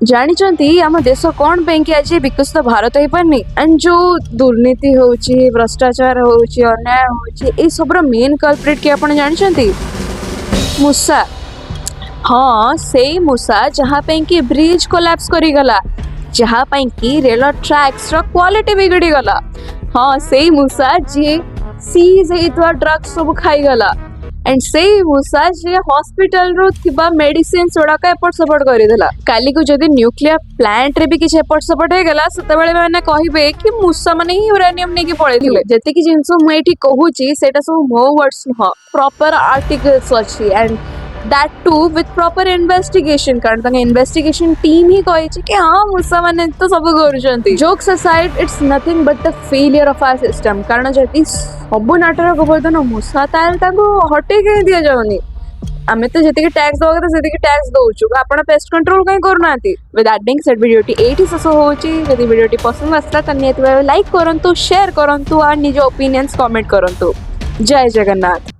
ଜାଣିଛନ୍ତି ଆମ ଦେଶ କଣ ପାଇଁ କି ଆଜି ବିକଶିତ ଭାରତ ହେଇପାରୁନି? ଏଣ୍ଡ ଯୋଉ ଦୁର୍ନୀତି ହଉଛି, ଭ୍ରଷ୍ଟାଚାର ହଉଛି, ଅନ୍ୟାୟ ହଉଛି, ଏଇ ସବୁର ମେନ୍ କଲପ୍ରିଟ କି ଆପଣ ଜାଣିଛନ୍ତି? ମୂଷା। ହଁ, ସେଇ ମୂଷା ଯାହା ପାଇଁ କି ବ୍ରିଜ କୋଲାପ୍ସ କରିଗଲା, ଯାହା ପାଇଁ କି ରେଳ ଟ୍ରାକ୍ସ ର କ୍ୱାଲିଟି ବିଗିଡି ଗଲା। ହଁ, ସେଇ ମୂଷା ଯିଏ ସିଜ୍ ହେଇଥିବା ଡ୍ରଗ୍ସ ସବୁ ଖାଇଗଲା। एंड सेई मूसा जे हॉस्पिटल रो थिबा मेडिसिन्स गुड़ाक एपट सपोर्ट करदेला। काली को जदि न्यूक्लियर प्लांट रे भी किछ एपट सपोर्ट हे गला सेतेबेले माने कहिबे कि मूसा माने ही यूरेनियम नेकी पळेथिले। जति कि जिंसो मु एठी कहूची सेटा सब मो वर्ड्स न प्रॉपर आर्टिकल्स अछि and that to with proper investigation कारण तंग इन्वेस्टिगेशन टीम ही कहिछि कि हां मूसा माने तो सब करूछंती। Jokes aside it's nothing but the failure of our system कारण जति सब नाटर गोवर्धन मूसा ताल ताको हटे के दिया जाउनी। आमे तो जति के टैक्स दवा तो जति के टैक्स दउछु आपण पेस्ट कंट्रोल कहीं करूनाती। विद दैट बीइंग सेड वीडियोटी एठी सस होउची। यदि वीडियोटी पसंद आसला त नियत लाइक करंतु, शेयर करंतु और निज ओपिनियंस कमेंट करंतु। जय जगन्नाथ।